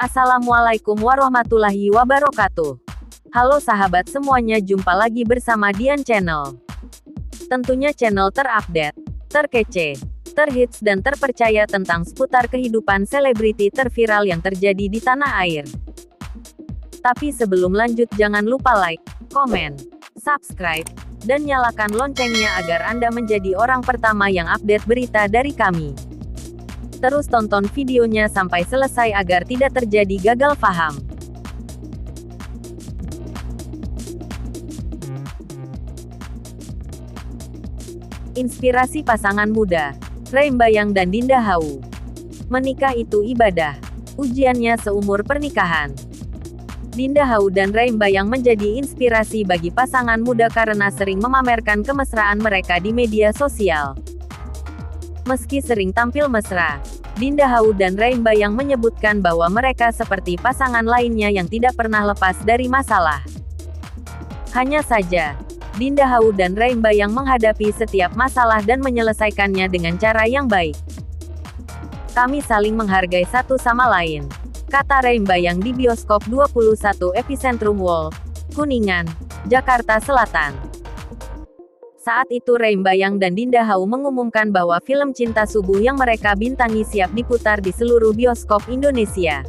Assalamualaikum warahmatullahi wabarakatuh. Halo sahabat semuanya, jumpa lagi bersama Dian Channel. Tentunya channel terupdate, terkece, terhits dan terpercaya tentang seputar kehidupan selebriti terviral yang terjadi di tanah air. Tapi sebelum lanjut, jangan lupa like, komen, subscribe, dan nyalakan loncengnya agar Anda menjadi orang pertama yang update berita dari kami. Terus tonton videonya sampai selesai agar tidak terjadi gagal paham. Inspirasi pasangan muda, Reimbayang dan Dinda Hau. Menikah itu ibadah. Ujiannya seumur pernikahan. Dinda Hau dan Reimbayang menjadi inspirasi bagi pasangan muda karena sering memamerkan kemesraan mereka di media sosial. Meski sering tampil mesra, Dinda Hau dan Reimbayang menyebutkan bahwa mereka seperti pasangan lainnya yang tidak pernah lepas dari masalah. Hanya saja, Dinda Hau dan Reimbayang menghadapi setiap masalah dan menyelesaikannya dengan cara yang baik. Kami saling menghargai satu sama lain, kata Reimbayang di bioskop 21 Epicentrum World, Kuningan, Jakarta Selatan. Saat itu Reimbayang dan Dinda Hau mengumumkan bahwa film Cinta Subuh yang mereka bintangi siap diputar di seluruh bioskop Indonesia.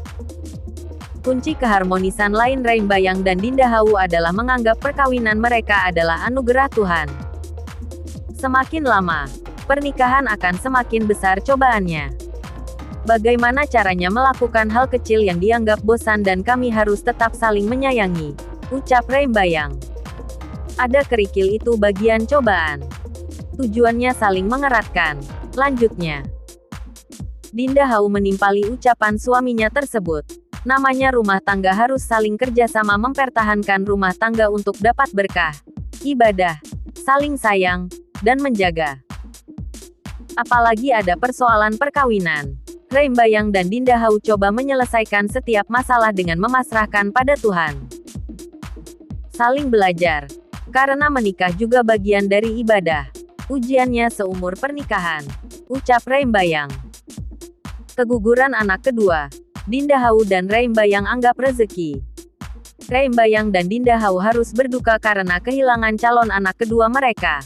Kunci keharmonisan lain Reimbayang dan Dinda Hau adalah menganggap perkawinan mereka adalah anugerah Tuhan. Semakin lama, pernikahan akan semakin besar cobaannya. Bagaimana caranya melakukan hal kecil yang dianggap bosan dan kami harus tetap saling menyayangi, ucap Reimbayang. Ada kerikil itu bagian cobaan. Tujuannya saling mengeratkan, lanjutnya. Dinda Hau menimpali ucapan suaminya tersebut. Namanya rumah tangga harus saling kerjasama mempertahankan rumah tangga untuk dapat berkah, ibadah, saling sayang, dan menjaga. Apalagi ada persoalan perkawinan. Reimbayang dan Dinda Hau coba menyelesaikan setiap masalah dengan memasrahkan pada Tuhan. Saling belajar. Karena menikah juga bagian dari ibadah. Ujiannya seumur pernikahan, ucap Reimbayang. Keguguran anak kedua. Dinda Hau dan Reimbayang anggap rezeki. Reimbayang dan Dinda Hau harus berduka karena kehilangan calon anak kedua mereka.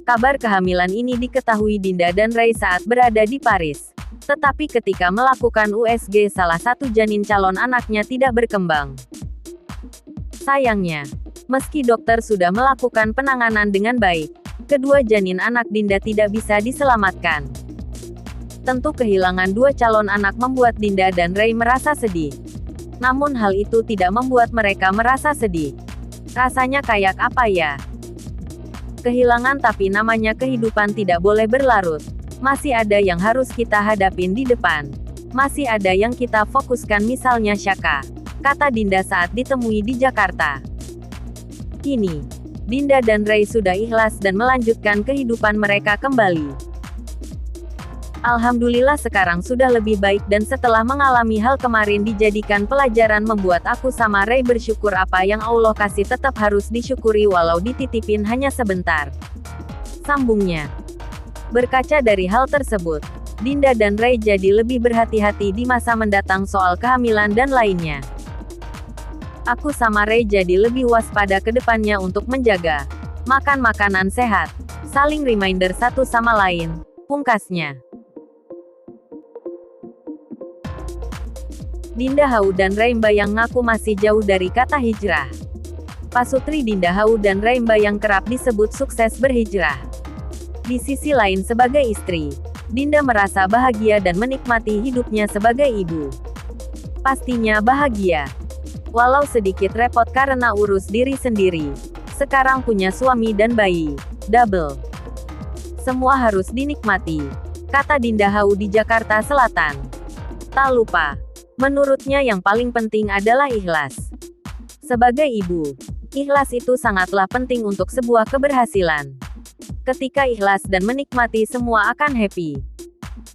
Kabar kehamilan ini diketahui Dinda dan Rei saat berada di Paris. Tetapi ketika melakukan USG, salah satu janin calon anaknya tidak berkembang. Sayangnya, meski dokter sudah melakukan penanganan dengan baik, kedua janin anak Dinda tidak bisa diselamatkan. Tentu kehilangan dua calon anak membuat Dinda dan Rei merasa sedih. Namun hal itu tidak membuat mereka merasa sedih. Rasanya kayak apa ya? Kehilangan, tapi namanya kehidupan tidak boleh berlarut. Masih ada yang harus kita hadapin di depan. Masih ada yang kita fokuskan, misalnya Syaka, kata Dinda saat ditemui di Jakarta. Kini, Dinda dan Rei sudah ikhlas dan melanjutkan kehidupan mereka kembali. Alhamdulillah sekarang sudah lebih baik dan setelah mengalami hal kemarin dijadikan pelajaran membuat aku sama Rei bersyukur apa yang Allah kasih tetap harus disyukuri walau dititipin hanya sebentar. Sambungnya. Berkaca dari hal tersebut, Dinda dan Rei jadi lebih berhati-hati di masa mendatang soal kehamilan dan lainnya. Aku sama Rei jadi lebih waspada ke depannya untuk menjaga makan makanan sehat, saling reminder satu sama lain, pungkasnya. Dinda Hau dan Reimbayang ngaku masih jauh dari kata hijrah. Pasutri Dinda Hau dan Reimbayang kerap disebut sukses berhijrah. Di sisi lain sebagai istri, Dinda merasa bahagia dan menikmati hidupnya sebagai ibu. Pastinya bahagia. Walau sedikit repot karena urus diri sendiri. Sekarang punya suami dan bayi. Double. Semua harus dinikmati, kata Dinda Hau di Jakarta Selatan. Tak lupa, menurutnya yang paling penting adalah ikhlas. Sebagai ibu, ikhlas itu sangatlah penting untuk sebuah keberhasilan. Ketika ikhlas dan menikmati, semua akan happy.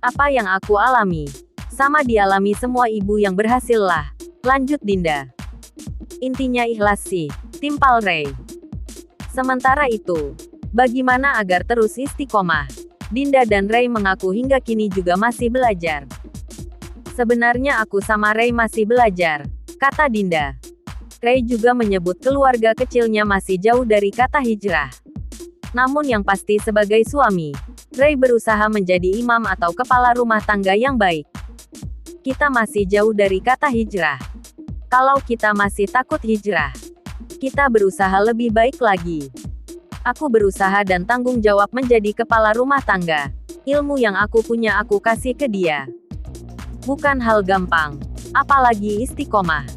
Apa yang aku alami, sama dialami semua ibu yang berhasil lah, lanjut Dinda. Intinya ikhlas sih, timpal Rei. Sementara itu, bagaimana agar terus istiqomah? Dinda dan Rei mengaku hingga kini juga masih belajar. Sebenarnya aku sama Ray masih belajar, kata Dinda. Ray juga menyebut keluarga kecilnya masih jauh dari kata hijrah. Namun yang pasti sebagai suami, Ray berusaha menjadi imam atau kepala rumah tangga yang baik. Kita masih jauh dari kata hijrah. Kalau kita masih takut hijrah, kita berusaha lebih baik lagi. Aku berusaha dan tanggung jawab menjadi kepala rumah tangga. Ilmu yang aku punya aku kasih ke dia. Bukan hal gampang, apalagi istiqomah.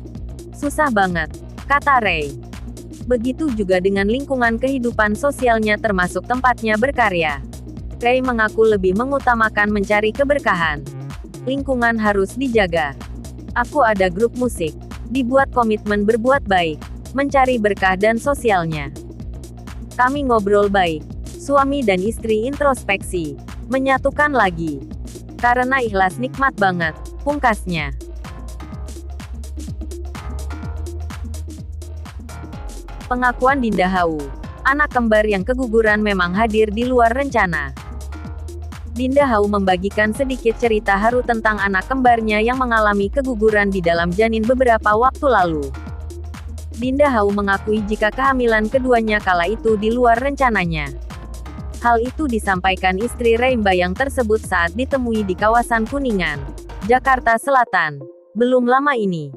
Susah banget, kata Ray. Begitu juga dengan lingkungan kehidupan sosialnya termasuk tempatnya berkarya. Ray mengaku lebih mengutamakan mencari keberkahan. Lingkungan harus dijaga. Aku ada grup musik. Dibuat komitmen berbuat baik, mencari berkah dan sosialnya. Kami ngobrol baik. Suami dan istri introspeksi. Menyatukan lagi. Karena ikhlas nikmat banget, pungkasnya. Pengakuan Dinda Hau. Anak kembar yang keguguran memang hadir di luar rencana. Dinda Hau membagikan sedikit cerita haru tentang anak kembarnya yang mengalami keguguran di dalam janin beberapa waktu lalu. Dinda Hau mengakui jika kehamilan keduanya kala itu di luar rencananya. Hal itu disampaikan istri Ray Mbayang tersebut saat ditemui di kawasan Kuningan, Jakarta Selatan, belum lama ini.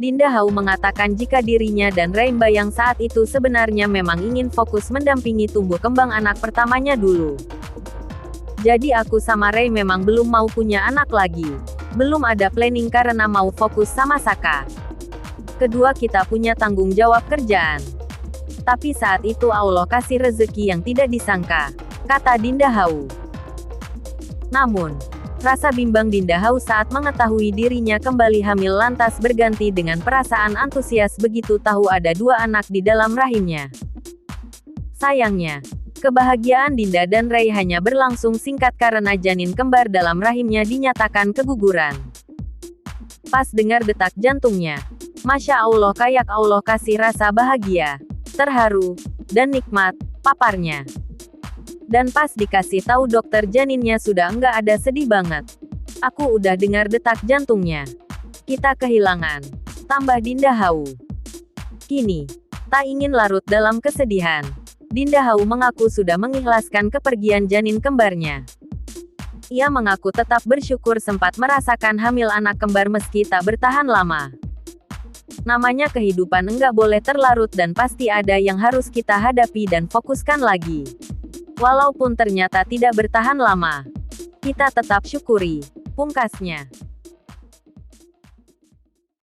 Dinda Hau mengatakan jika dirinya dan Ray Mbayang saat itu sebenarnya memang ingin fokus mendampingi tumbuh kembang anak pertamanya dulu. Jadi aku sama Ray memang belum mau punya anak lagi. Belum ada planning karena mau fokus sama Saka. Kedua kita punya tanggung jawab kerjaan. Tapi saat itu Allah kasih rezeki yang tidak disangka, kata Dinda Hau. Namun, rasa bimbang Dinda Hau saat mengetahui dirinya kembali hamil lantas berganti dengan perasaan antusias begitu tahu ada 2 anak di dalam rahimnya. Sayangnya, kebahagiaan Dinda dan Ray hanya berlangsung singkat karena janin kembar dalam rahimnya dinyatakan keguguran. Pas dengar detak jantungnya, Masya Allah kayak Allah kasih rasa bahagia, terharu, dan nikmat, paparnya. Dan pas dikasih tahu dokter janinnya sudah enggak ada sedih banget. Aku udah dengar detak jantungnya. Kita kehilangan. Tambah Dinda Hau. Kini, tak ingin larut dalam kesedihan. Dinda Hau mengaku sudah mengikhlaskan kepergian janin kembarnya. Ia mengaku tetap bersyukur sempat merasakan hamil anak kembar meski tak bertahan lama. Namanya kehidupan enggak boleh terlarut dan pasti ada yang harus kita hadapi dan fokuskan lagi. Walaupun ternyata tidak bertahan lama, kita tetap syukuri, pungkasnya.